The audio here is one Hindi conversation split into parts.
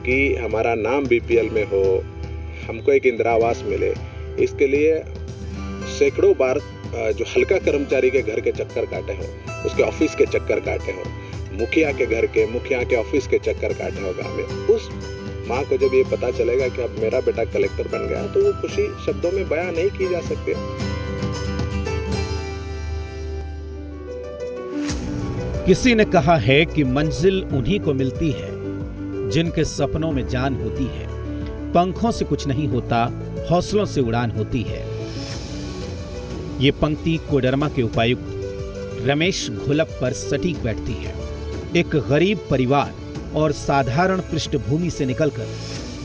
कि हमारा नाम बीपीएल में हो, हमको एक इंदिरा आवास मिले, इसके लिए सैकड़ों बार जो हल्का कर्मचारी के घर के चक्कर काटे हों, उसके ऑफिस के चक्कर काटे हों, मुखिया के घर के, मुखिया के ऑफिस के चक्कर काटे हों गाँव में, उस माँ को जब ये पता चलेगा कि अब मेरा बेटा कलेक्टर बन गया, तो वो खुशी शब्दों में बयां नहीं की जा सकती। किसी ने कहा है कि मंजिल उन्हीं को मिलती है जिनके सपनों में जान होती है। पंखों से कुछ नहीं होता, हौसलों से उड़ान होती है। ये पंक्ति कोडरमा के उपायुक्त रमेश घोलप पर सटीक बैठती है। एक गरीब परिवार और साधारण पृष्ठभूमि से निकलकर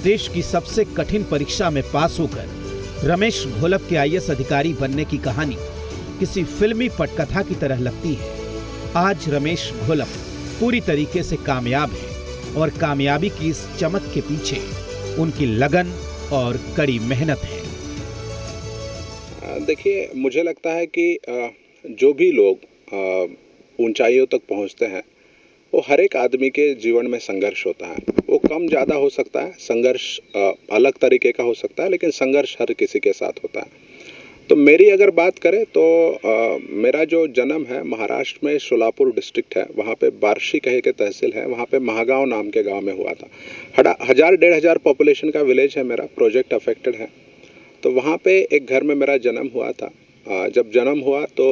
देश की सबसे कठिन परीक्षा में पास होकर रमेश घोलप के आईएएस अधिकारी बनने की कहानी किसी फिल्मी पटकथा की तरह लगती है। आज रमेश घोलप पूरी तरीके से कामयाब है और कामयाबी की इस चमक के पीछे उनकी लगन और कड़ी मेहनत है। देखिए, मुझे लगता है कि जो भी लोग ऊंचाइयों तक पहुंचते हैं, वो हर एक आदमी के जीवन में संघर्ष होता है। वो कम ज़्यादा हो सकता है, संघर्ष अलग तरीके का हो सकता है, लेकिन संघर्ष हर किसी के साथ होता है। तो मेरी अगर बात करें तो मेरा जो जन्म है महाराष्ट्र में सोलापुर डिस्ट्रिक्ट है, वहाँ पे बार्शी कहे के तहसील है, वहाँ पे महागांव नाम के गांव में हुआ था। 1000-1500 पॉपुलेशन का विलेज है मेरा, प्रोजेक्ट अफेक्टेड है। तो वहाँ पे एक घर में मेरा जन्म हुआ था। जब जन्म हुआ तो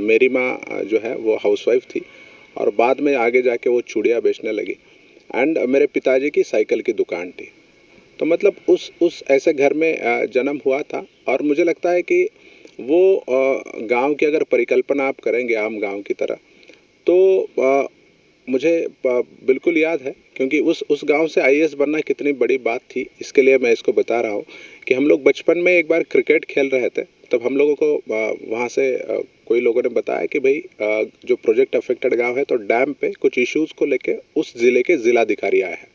मेरी माँ जो है वो हाउसवाइफ थी और बाद में आगे जाके वो चूड़ियाँ बेचने लगी। एंड मेरे पिताजी की साइकिल की दुकान थी। तो मतलब उस ऐसे घर में जन्म हुआ था। और मुझे लगता है कि वो गांव की अगर परिकल्पना आप करेंगे आम गांव की तरह, तो मुझे बिल्कुल याद है, क्योंकि उस गांव से आईएएस बनना कितनी बड़ी बात थी, इसके लिए मैं इसको बता रहा हूँ कि हम लोग बचपन में एक बार क्रिकेट खेल रहे थे। तब हम लोगों को वहाँ से कोई लोगों ने बताया कि भाई जो प्रोजेक्ट अफेक्टेड गांव है, तो डैम पे कुछ इश्यूज़ को लेके उस ज़िले के ज़िलाधिकारी आए हैं।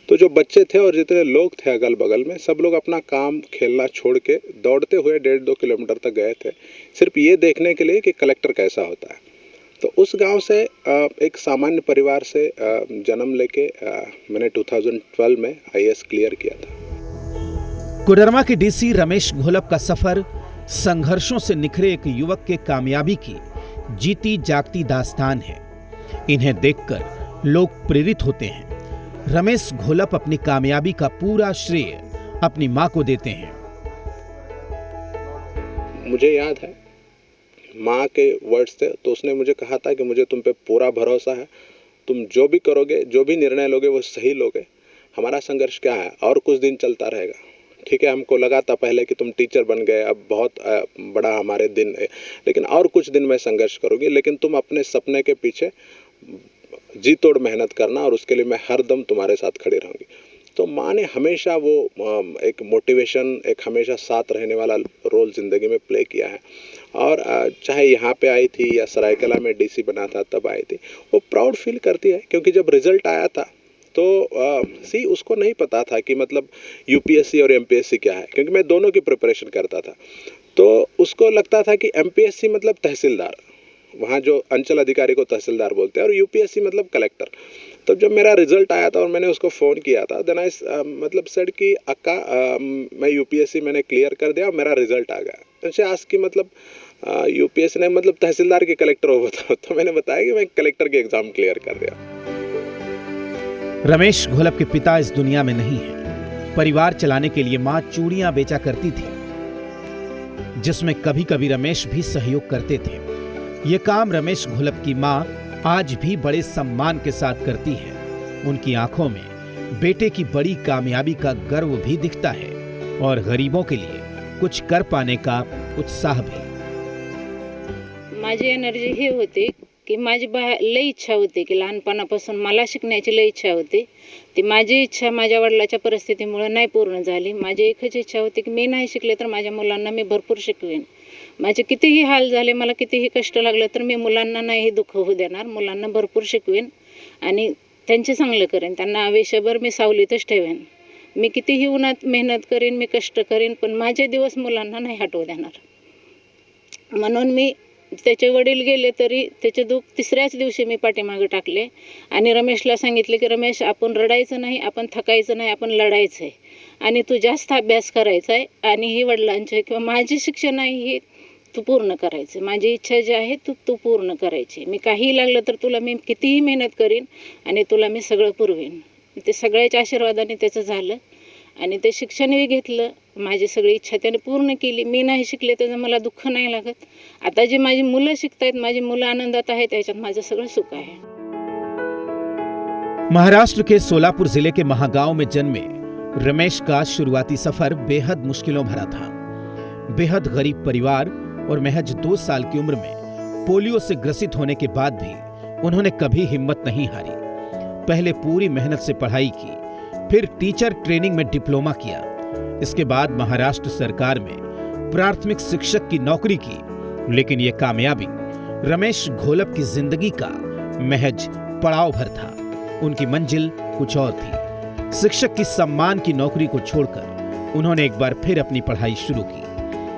तो जो बच्चे थे और जितने लोग थे अगल बगल में, सब लोग अपना काम खेलना छोड़ के दौड़ते हुए 1.5-2 किलोमीटर तक गए थे, सिर्फ ये देखने के लिए कि कलेक्टर कैसा होता है। तो उस गांव से एक सामान्य परिवार से जन्म लेके मैंने 2012 में आईएएस क्लियर किया था। कोडरमा के डीसी रमेश घोलप का सफर संघर्षों से निखरे एक युवक के कामयाबी की जीती जागती दास्तान है। इन्हें देखकर लोग प्रेरित होते हैं। रमेश घोलप अपनी कामयाबी का पूरा श्रेय अपनी मां को देते हैं। मुझे याद है माँ के वर्ड्स थे, तो उसने मुझे कहा था कि मुझे तुम पे पूरा भरोसा है, तुम जो भी करोगे, जो भी निर्णय लोगे वो सही लोगे। हमारा संघर्ष क्या है, और कुछ दिन चलता रहेगा। ठीक है, हमको लगा था पहले कि तुम टीचर बन गए, अब बहुत बड़ा हमारे दिन है, लेकिन और कुछ दिन में संघर्ष करोगे, लेकिन तुम अपने सपने के पीछे जी तोड़ मेहनत करना और उसके लिए मैं हर दम तुम्हारे साथ खड़ी रहूँगी। तो माँ ने हमेशा वो एक मोटिवेशन, एक हमेशा साथ रहने वाला रोल ज़िंदगी में प्ले किया है। और चाहे यहाँ पे आई थी या सरायकला में डीसी बना था तब आई थी, वो प्राउड फील करती है। क्योंकि जब रिज़ल्ट आया था तो उसको नहीं पता था कि मतलब यूपीएससी और एमपीएससी क्या है, क्योंकि मैं दोनों की प्रिपरेशन करता था। तो उसको लगता था कि एमपीएससी मतलब तहसीलदार, वहाँ जो अंचल अधिकारी को तहसीलदार बोलते हैं, और यूपीएससी मतलब कलेक्टर। तब जब मेरा रिजल्ट आया था और मैंने उसको फ़ोन किया था, देन आई मतलब सेड कि अक्का मैं यूपीएससी मैंने क्लियर कर दिया और मेरा रिजल्ट आ गया। उनसे आज की मतलब यूपीएससी ने मतलब तहसीलदार के कलेक्टर हो बताओ। तो मैंने बताया कि मैं कलेक्टर के एग्ज़ाम क्लियर कर दिया। रमेश घोलप के पिता इस दुनिया में नहीं है। परिवार चलाने के लिए मां चूड़ियां बेचा करती थी, जिसमें कभी कभी रमेश भी सहयोग करते थे। ये काम रमेश घोलप की मां आज भी बड़े सम्मान के साथ करती है। उनकी आंखों में बेटे की बड़ी कामयाबी का गर्व भी दिखता है और गरीबों के लिए कुछ कर पाने का उत्साह भी। माझी एनर्जी ही होती की माझी लई इच्छा होती की लहानपणापासून मला शिकण्याची लई इच्छा होती। ती माझी इच्छा माझ्या वडिलांच्या परिस्थितीमुळे नाही पूर्ण झाली। माझी एकच इच्छा होती की मी नाही शिकले तर माझ्या मुलांना मी भरपूर शिकवेन। माझे कितीही हाल झाले, मला कितीही कष्ट लागले, तर मी मुलांना नाही दुःख होऊ देणार, मुलांना भरपूर शिकवेन आणि त्यांचे चांगलं करेन, त्यांना आयुष्यभर मी सावलीतच ठेवेन। मी कितीही उन्हात मेहनत करेन, मी कष्ट करेन, पण माझे दिवस मुलांना नाही हटवू देणार। म्हणून मी त्याचे वडील गेले तरी त्याचे दुःख तिसऱ्याच दिवशी मी पाठीमागे टाकले आणि रमेशला सांगितले की रमेश, आपण रडायचं नाही, आपण थकायचं नाही, आपण लढायचं आहे आणि तू जास्त अभ्यास करायचा आहे आणि ही वडिलांचे किंवा माझी शिक्षण आहे ही तू पूर्ण करायचं, माझी इच्छा जी आहे तू पूर्ण करायची. मी काहीही लागलं तर तुला मी कितीही मेहनत करीन आणि तुला मी सगळं पुरवीन. ते सगळ्याच्या आशीर्वादाने त्याचं झालं आणि ते शिक्षणही घेतलं. माझी सगळी इच्छा त्याने पूर्ण केली. मी नाही शिकले त्याचं मला दुःख नाही लागत. आता जी माझी मुलं शिकतायत, माझी मुलं आनंदात आहेत, त्याच्यात माझं सगळं सुख आहे. महाराष्ट्र के सोलापुर जिले के महागांव में जन्मे रमेश का शुरुआती सफर बेहद मुश्किलों भरा था. बेहद गरीब परिवार और महज 2 साल की उम्र में पोलियो से ग्रसित होने के बाद भी उन्होंने कभी हिम्मत नहीं हारी. पहले पूरी मेहनत से पढ़ाई की, फिर टीचर ट्रेनिंग में डिप्लोमा किया. इसके बाद महाराष्ट्र सरकार में प्राथमिक शिक्षक की नौकरी की. लेकिन यह कामयाबी रमेश घोलप की जिंदगी का महज पड़ाव भर था. उनकी मंजिल कुछ और थी. शिक्षक की सम्मान की नौकरी को छोड़कर उन्होंने एक बार फिर अपनी पढ़ाई शुरू की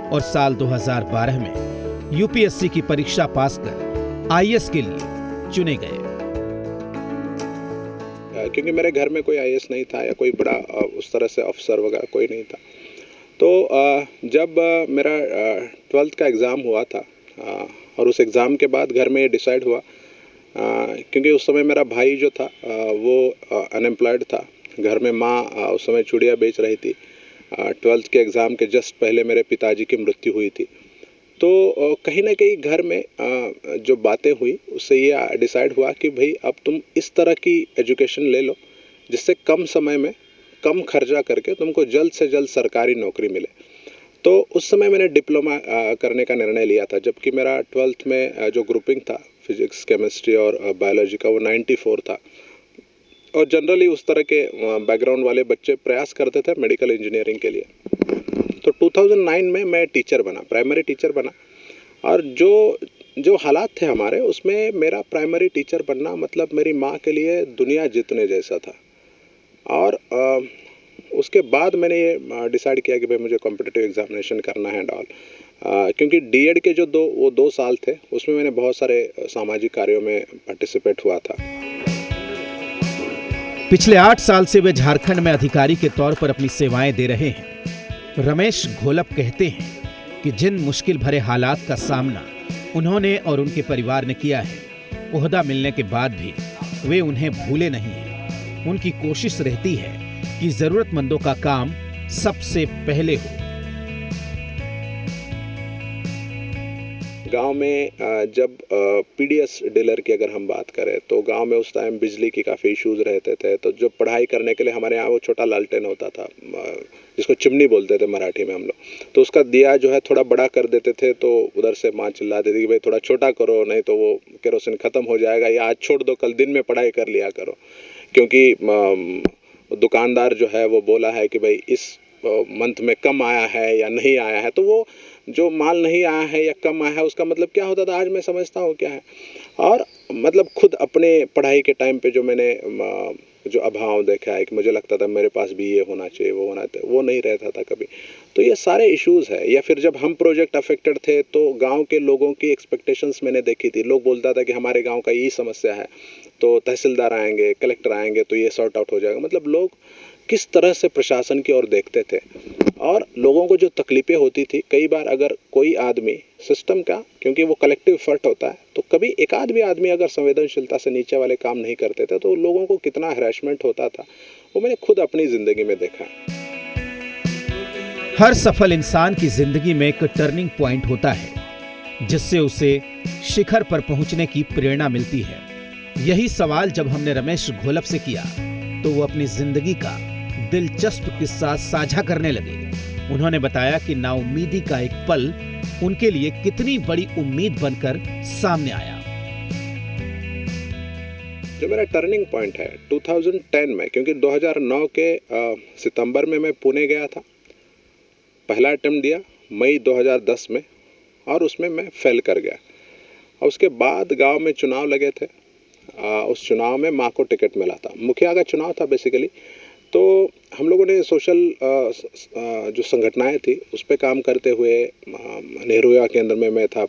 और साल 2012 में यूपीएससी की परीक्षा पास कर आईएएस के लिए चुने गए. क्योंकि मेरे घर में कोई आईएएस नहीं था या कोई बड़ा उस तरह से अफसर वगैरह कोई नहीं था. तो जब मेरा 12th का एग्ज़ाम हुआ था और उस एग्ज़ाम के बाद घर में ये डिसाइड हुआ, क्योंकि उस समय मेरा भाई जो था वो अनएम्प्लॉयड था. घर में माँ उस समय चूड़ियाँ बेच रही थी. 12th के एग्ज़ाम के जस्ट पहले मेरे पिताजी की मृत्यु हुई थी. तो कहीं ना कहीं घर में जो बातें हुई उससे ये डिसाइड हुआ कि भाई अब तुम इस तरह की एजुकेशन ले लो जिससे कम समय में कम खर्चा करके तुमको जल्द से जल्द सरकारी नौकरी मिले. तो उस समय मैंने डिप्लोमा करने का निर्णय लिया था, जबकि मेरा 12th में जो ग्रुपिंग था फिजिक्स, केमिस्ट्री और बायोलॉजी का वो 94 था. और जनरली उस तरह के बैकग्राउंड वाले बच्चे प्रयास करते थे मेडिकल इंजीनियरिंग के लिए. तो 2009 में मैं टीचर बना, प्राइमरी टीचर बना. और जो हालात थे हमारे उसमें मेरा प्राइमरी टीचर बनना मतलब मेरी माँ के लिए दुनिया जीतने जैसा था. और उसके बाद मैंने ये डिसाइड किया कि भाई मुझे कॉम्पिटिटिव एग्जामिनेशन करना है एंड ऑल. क्योंकि डीएड के जो 2 साल थे उसमें मैंने बहुत सारे सामाजिक कार्यों में पार्टिसिपेट हुआ था. पिछले 8 साल से वे झारखंड में अधिकारी के तौर पर अपनी सेवाएं दे रहे हैं. रमेश घोलप कहते हैं कि जिन मुश्किल भरे हालात का सामना उन्होंने और उनके परिवार ने किया है, ओहदा मिलने के बाद भी वे उन्हें भूले नहीं हैं. उनकी कोशिश रहती है कि जरूरतमंदों का काम सबसे पहले हो. गांव में जब पीडीएस डीलर की अगर हम बात करें तो गांव में उस टाइम बिजली की काफ़ी इश्यूज रहते थे. तो जो पढ़ाई करने के लिए हमारे यहाँ वो छोटा लालटेन होता था जिसको चिमनी बोलते थे मराठी में हम लोग. तो उसका दिया जो है थोड़ा बड़ा कर देते थे तो उधर से माँ चिल्लाती थी कि भाई थोड़ा छोटा करो, नहीं तो वो केरोसिन ख़त्म हो जाएगा, या आज छोड़ दो, कल दिन में पढ़ाई कर लिया करो. क्योंकि दुकानदार जो है वो बोला है कि भाई इस मंथ में कम आया है या नहीं आया है. तो वो जो माल नहीं आया है या कम आया है उसका मतलब क्या होता था आज मैं समझता हूँ क्या है. और मतलब खुद अपने पढ़ाई के टाइम पे जो मैंने जो अभाव देखा है कि मुझे लगता था मेरे पास भी ये होना चाहिए वो होना चाहिए, वो नहीं रहता था कभी. तो ये सारे इश्यूज़ है. या फिर जब हम प्रोजेक्ट अफेक्टेड थे तो गांव के लोगों की एक्सपेक्टेशंस मैंने देखी थी. लोग बोलता था कि हमारे गांव का यही समस्या है तो तहसीलदार आएंगे, कलेक्टर आएंगे तो ये सॉर्ट आउट हो जाएगा. मतलब लोग किस तरह से प्रशासन की ओर देखते थे और लोगों को जो तकलीफ़ें होती थी. कई बार अगर कोई आदमी सिस्टम का, क्योंकि वो कलेक्टिव एफर्ट होता है, तो कभी एक आध भी आदमी अगर संवेदनशीलता से नीचे वाले काम नहीं करते थे तो लोगों को कितना हैरेसमेंट होता था वो मैंने खुद अपनी ज़िंदगी में देखा. हर सफल इंसान की जिंदगी में एक टर्निंग पॉइंट होता है जिससे उसे शिखर पर पहुंचने की प्रेरणा मिलती है. यही सवाल जब हमने रमेश घोलप से किया तो वो अपनी जिंदगी का दिलचस्प किस्सा साझा करने लगे. उन्होंने बताया कि नाउम्मीदी का एक पल उनके लिए कितनी बड़ी उम्मीद बनकर सामने आया. जो मेरा टर्निंग पॉइंट है 2010 में, क्योंकि 2009 के सितंबर में मैं पुणे गया था, पहला अटेम्प्ट दिया मई 2010 में और उसमें मैं फेल कर गया. और उसके बाद गांव में चुनाव लगे थे. उस चुनाव में माँ को टिकट मिला था, मुखिया का चुनाव था बेसिकली. तो हम लोगों ने सोशल जो संगठनाएं थी उस पर काम करते हुए, नेहरू युवा केंद्र में मैं था,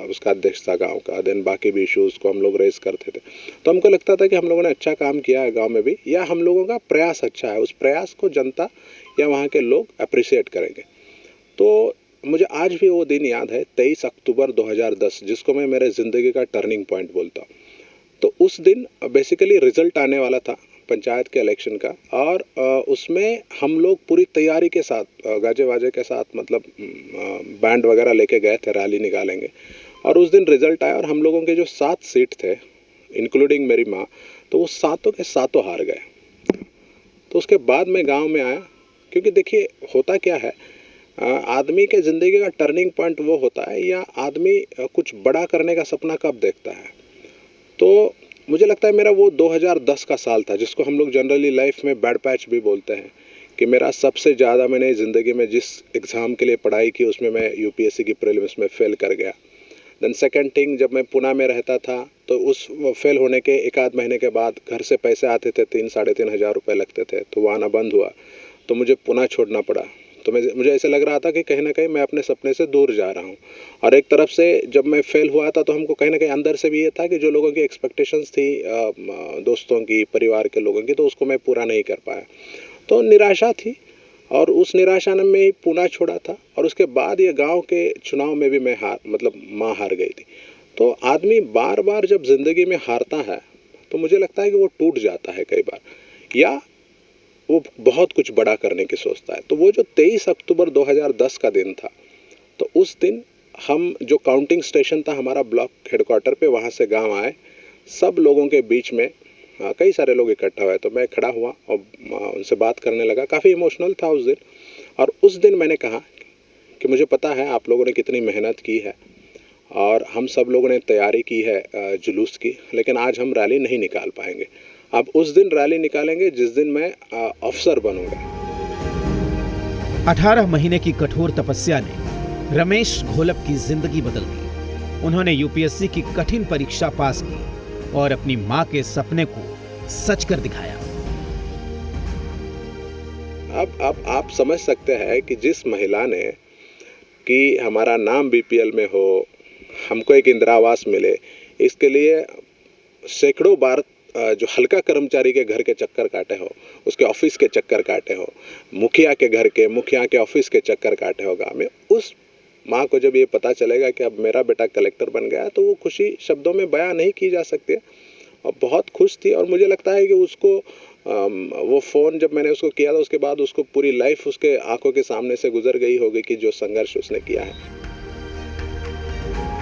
उसका अध्यक्ष था गांव का। देन बाकी भी इश्यूज़ को हम लोग रेस करते थे। तो हमको लगता था कि हम लोगों ने अच्छा काम किया है गांव में भी, या हम लोगों का प्रयास अच्छा है, उस प्रयास को जनता या वहाँ के लोग अप्रिशिएट करेंगे। तो मुझे आज भी वो दिन याद है, 23 अक्टूबर 2010, जिसको मैं मेरे ज़िंदगी का टर्निंग पॉइंट बोलता हूँ। तो उस दिन बेसिकली रिज़ल्ट आने वाला था पंचायत के इलेक्शन का, और उसमें हम लोग पूरी तैयारी के साथ, गाजे वाजे के साथ, मतलब बैंड वगैरह लेके गए थे, रैली निकालेंगे। और उस दिन रिज़ल्ट आया और हम लोगों के जो 7 सीट थे, इंक्लूडिंग मेरी माँ, तो वो सातों के सातों हार गए। तो उसके बाद मैं गांव में आया, क्योंकि देखिए होता क्या है, आदमी के ज़िंदगी का टर्निंग पॉइंट वो होता है, या आदमी कुछ बड़ा करने का सपना कब देखता है। तो मुझे लगता है मेरा वो 2010 का साल था, जिसको हम लोग जनरली लाइफ में बैड पैच भी बोलते हैं, कि मेरा सबसे ज़्यादा मैंने ज़िंदगी में जिस एग्ज़ाम के लिए पढ़ाई की उसमें मैं यूपीएससी की प्रीलिम्स में फ़ेल कर गया। देन सेकंड थिंग, जब मैं पुणे में रहता था तो उस फेल होने के एक आध महीने के बाद घर से पैसे आते थे, 3-3.5 हज़ार रुपये लगते थे, तो वो आना बंद हुआ, तो मुझे पुणे छोड़ना पड़ा। तो मुझे ऐसा लग रहा था कि कहीं ना कहीं मैं अपने सपने से दूर जा रहा हूँ। और एक तरफ से जब मैं फेल हुआ था तो हमको कहीं ना कहीं अंदर से भी ये था कि जो लोगों की एक्सपेक्टेशंस थी, दोस्तों की, परिवार के लोगों की, तो उसको मैं पूरा नहीं कर पाया। तो निराशा थी, और उस निराशा में ही पुणे छोड़ा था। और उसके बाद ये गांव के चुनाव में भी मैं माँ हार गई थी। तो आदमी बार बार जब ज़िंदगी में हारता है तो मुझे लगता है कि वो टूट जाता है कई बार, या वो बहुत कुछ बड़ा करने की सोचता है। तो वो जो 23 अक्टूबर 2010 का दिन था, तो उस दिन हम जो काउंटिंग स्टेशन था हमारा ब्लॉक हेडक्वार्टर पे, वहाँ से गांव आए, सब लोगों के बीच में कई सारे लोग इकट्ठा हुए। तो मैं खड़ा हुआ और उनसे बात करने लगा। काफ़ी इमोशनल था उस दिन। और उस दिन मैंने कहा कि मुझे पता है आप लोगों ने कितनी मेहनत की है, और हम सब लोगों ने तैयारी की है जुलूस की, लेकिन आज हम रैली नहीं निकाल पाएंगे। अब उस दिन रैली निकालेंगे जिस दिन मैं अफसर बनूंगा। 18 महीने की कठोर तपस्या ने रमेश घोलप की जिंदगी बदल दी। उन्होंने यूपीएससी की कठिन परीक्षा पास की और अपनी मां के सपने को सच कर दिखाया। अब आप समझ सकते हैं कि जिस महिला ने कि हमारा नाम बीपीएल में हो, हमको एक इंदिरा आवास मिले, इसके लिए सैकड़ों बार जो हल्का कर्मचारी के घर के चक्कर काटे हो, उसके ऑफिस के चक्कर काटे हो, मुखिया के घर के, मुखिया के ऑफिस के चक्कर काटे हो गाँव में, उस माँ को जब ये पता चलेगा कि अब मेरा बेटा कलेक्टर बन गया, तो वो खुशी शब्दों में बयां नहीं की जा सकती। और बहुत खुश थी। और मुझे लगता है कि उसको वो फ़ोन जब मैंने उसको किया था, उसके बाद उसको पूरी लाइफ उसके आंखों के सामने से गुजर गई होगी कि जो संघर्ष उसने किया है।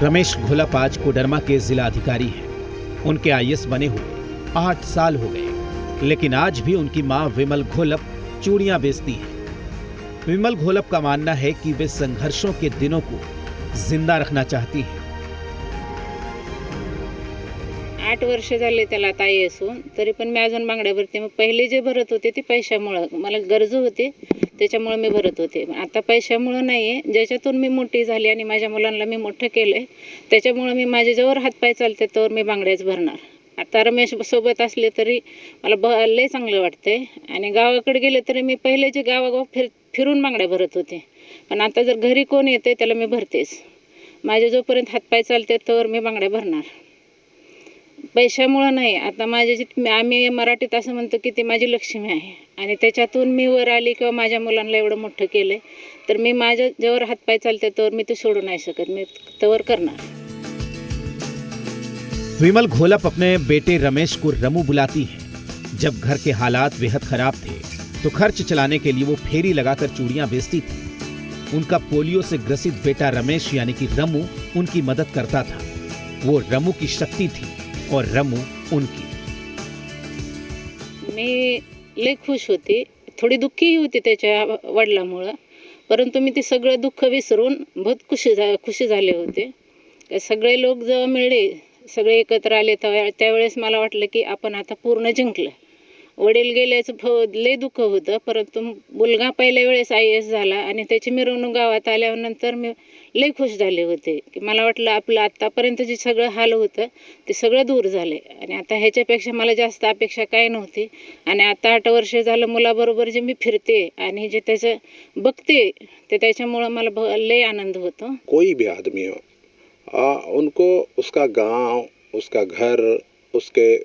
रमेश घोलप आज कोडरमा के जिला अधिकारी हैं। उनके आईएएस बने हुए 8 साल हो गए, लेकिन आज भी उनकी मां विमल घोलप चूड़ियां बेचती हैं। विमल घोलप का मानना है कि वे संघर्षों के दिनों को जिंदा रखना चाहती हैं। 8 वर्ष झाले त्याला ताई असून, तरी पण मी अजून बांगड्या भरते. मग पहिले जे भरत होते ते पैशामुळं, मला गरज होते त्याच्यामुळे मी भरत होते. आता पैशामुळं नाही आहे, ज्याच्यातून मी मोठी झाली आणि माझ्या मुलांना मी मोठं केलं आहे, त्याच्यामुळं मी माझे जोवर हातपाय चालते तोवर मी बांगड्याच भरणार. आता रमेश सोबत असले तरी मला लय चांगलं वाटतंय. आणि गावाकडे गेले तरी मी पहिले जे गावागाव फिरून बांगड्या भरत होते, पण आता जर घरी कोण येते त्याला मी भरतेच. माझे जोपर्यंत हातपाय चालते तोवर मी बांगड्या भरणार. पैशामुळं नाही. आता आम्ही मराठीत असं म्हणतो की ती माझी लक्ष्मी आहे, आणि त्याच्यातून मी वर आली किंवा माझ्या मुलांना एवढं मोठं केलं, तर मी माझ्या जेव्हा हातपाय चालते तोवर मी ते सोडू नाही शकत, मी तोवर करणार. विमल घोलप अपने बेटे रमेश को रमू बुलाती हैं। जब घर के हालात बेहद खराब थे तो खर्च चलाने के लिए वो फेरी लगाकर चूड़ियां बेचती थी। उनका पोलियो से ग्रसित बेटा रमेश यानी कि रमू उनकी मदद करता था। वो रमू की शक्ति थी और रमू उनकी। मी लय खुश होती, थोडी दुःखीही होती त्याच्या वडिलांमुळं, परंतु मी ते सगळं दुःख विसरून बहुत खुशी झाले होते. सगळे लोक जेव्हा मिळले, सगळे एकत्र आले त्यावेळेस मला वाटलं की आपण आता पूर्ण जिंकलं. वडील गेल्याचं लय दुःख होतं, परंतु मुलगा पहिल्या वेळेस IAS झाला आणि त्याची मिरवणूक गावात आल्यानंतर मी लय खुश झाले होते की मला वाटलं आपलं आत्तापर्यंत जे सगळं हाल होतं ते सगळं दूर झाले आणि आता ह्याच्यापेक्षा मला जास्त अपेक्षा काय नव्हती. आणि आता 8 वर्ष झालं मुलाबरोबर जे मी फिरते आणि जे त्याचं बघते ते त्याच्यामुळं मला लय आनंद होतो. कोई भी आदमी हो, उनको उसका गांव, उसका घर, उसके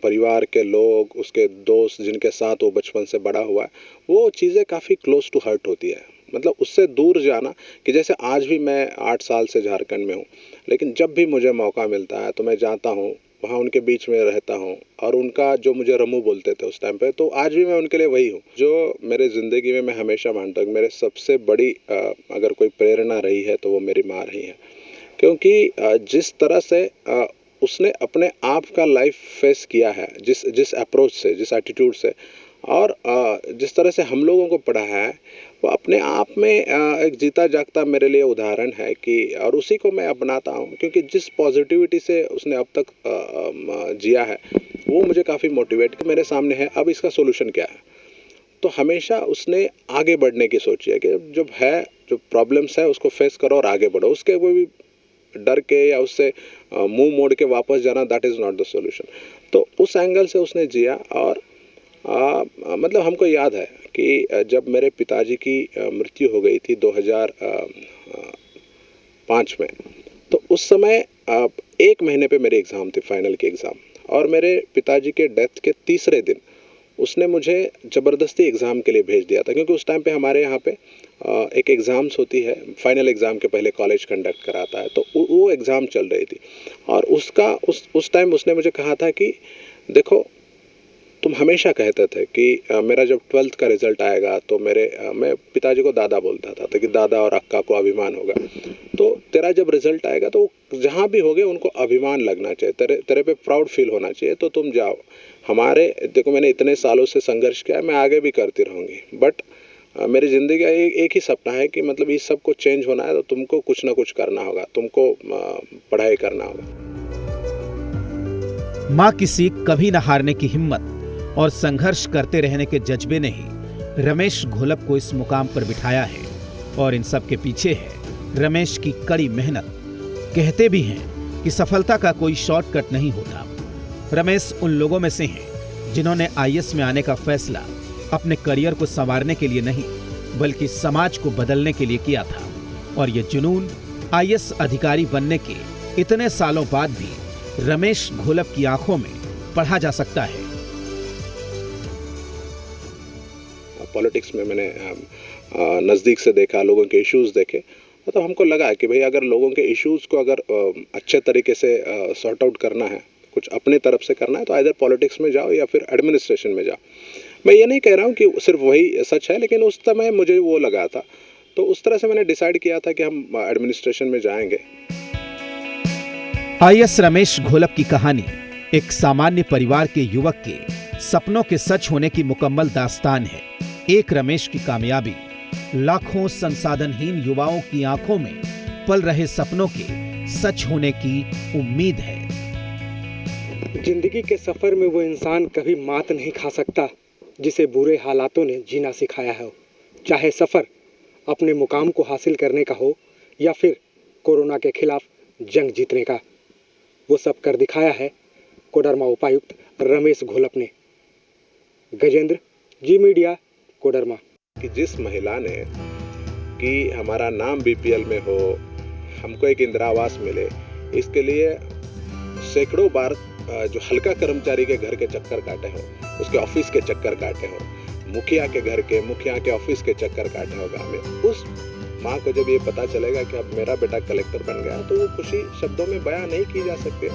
परिवार के लोग, उसके दोस्त जिनके साथ वो बचपन से बड़ा हुआ है, वो चीज़ें काफ़ी क्लोज टू हार्ट होती है. मतलब उससे दूर जाना, कि जैसे आज भी मैं 8 साल से झारखंड में हूँ, लेकिन जब भी मुझे मौका मिलता है तो मैं जाता हूँ, वहाँ उनके बीच में रहता हूँ. और उनका जो मुझे रमू बोलते थे उस टाइम पे, तो आज भी मैं उनके लिए वही हूँ. जो मेरे ज़िंदगी में मैं हमेशा मानता हूँ मेरे सबसे बड़ी अगर कोई प्रेरणा रही है तो वो मेरी माँ रही है. क्योंकि जिस तरह से उसने अपने आप का लाइफ फेस किया है, जिस अप्रोच से, जिस एटीट्यूड से, और जिस तरह से हम लोगों को पढ़ाया है, वो अपने आप में एक जीता जागता मेरे लिए उदाहरण है कि, और उसी को मैं अपनाता हूँ. क्योंकि जिस पॉजिटिविटी से उसने अब तक जिया है वो मुझे काफ़ी मोटिवेट कि मेरे सामने है, अब इसका सोल्यूशन क्या है. तो हमेशा उसने आगे बढ़ने की सोची है कि जो प्रॉब्लम्स है उसको फेस करो और आगे बढ़ो. उसके कोई भी डर के या उससे मुंह मोड़ के वापस जाना, that is not the solution. तो उस एंगल से उसने जिया. और मतलब हमको याद है कि जब मेरे पिताजी की मृत्यु हो गई थी 2005 में, तो उस समय 1 महीने पे मेरे एग्ज़ाम थे, फाइनल के एग्ज़ाम. और मेरे पिताजी के डेथ के तीसरे दिन उसने मुझे ज़बरदस्ती एग्ज़ाम के लिए भेज दिया था. क्योंकि उस टाइम पे हमारे यहाँ पे एक एग्ज़ाम्स होती है, फाइनल एग्ज़ाम के पहले कॉलेज कंडक्ट कराता है, तो वो एग्ज़ाम चल रही थी. और उस टाइम उसने मुझे कहा था कि देखो, तुम हमेशा कहते थे कि मेरा जब 12th का रिज़ल्ट आएगा तो मैं पिताजी को दादा बोलता था, तो कि दादा और अक्का को अभिमान होगा. तो तेरा जब रिज़ल्ट आएगा तो जहाँ भी होगे उनको अभिमान लगना चाहिए, तेरे पे प्राउड फील होना चाहिए. तो तुम जाओ. देखो, मैंने इतने सालों से संघर्ष किया है, मैं आगे भी करती रहूँगी. बट मेरी ज़िंदगी का एक ही सपना है कि मतलब इस सब को चेंज होना है तो तुमको कुछ ना कुछ करना होगा, तुमको पढ़ाई करना होगा. माँ किसी कभी न हारने की हिम्मत और संघर्ष करते रहने के जज्बे ने ही रमेश घोलप को इस मुकाम पर बिठाया है. और इन सब के पीछे है रमेश की कड़ी मेहनत. कहते भी हैं कि सफलता का कोई शॉर्टकट नहीं होता. रमेश उन लोगों में से हैं जिन्होंने IAS में आने का फैसला अपने करियर को संवारने के लिए नहीं, बल्कि समाज को बदलने के लिए किया था. और ये जुनून IAS अधिकारी बनने के इतने सालों बाद भी रमेश घोलप की आंखों में पढ़ा जा सकता है. पॉलिटिक्स में मैंने नज़दीक से देखा, लोगों के इश्यूज़ देखे, तो हमको लगा कि भाई अगर लोगों के इश्यूज़ को अगर अच्छे तरीके से सॉर्ट आउट करना है, कुछ अपने तरफ से करना है, तो आइदर पॉलिटिक्स में जाओ या फिर एडमिनिस्ट्रेशन में जाओ. मैं ये नहीं कह रहा हूँ कि सिर्फ वही सच है, लेकिन उस समय मुझे वो लगा था, तो उस तरह से मैंने डिसाइड किया था कि हम एडमिनिस्ट्रेशन में जाएंगे. IAS रमेश घोलप की कहानी एक सामान्य परिवार के युवक के सपनों के सच होने की मुकम्मल दास्तान है. एक रमेश की कामयाबी लाखों संसाधनहीन युवाओं की आंखों में पल रहे सपनों के सच होने की उम्मीद है. जिंदगी के सफर में वो इंसान कभी मात नहीं खा सकता जिसे बुरे हालातों ने जीना सिखाया है. चाहे सफर अपने मुकाम को हासिल करने का हो या फिर कोरोना के खिलाफ जंग जीतने का, वो सब कर दिखाया है कोडरमा उपायुक्त रमेश घोलप ने. गजेंद्र, जी मीडिया, कोडरमा. कि जिस महिला ने कि हमारा नाम BPL में हो, हमको एक इंदिरा आवास मिले, इसके लिए सैकड़ों बार जो हल्का कर्मचारी के घर के चक्कर काटे हों, उसके ऑफिस के चक्कर काटे हों, मुखिया के ऑफिस के चक्कर काटे हों गाँव में, उस माँ को जब ये पता चलेगा कि अब मेरा बेटा कलेक्टर बन गया, तो वो खुशी शब्दों में बयां नहीं की जा सकती.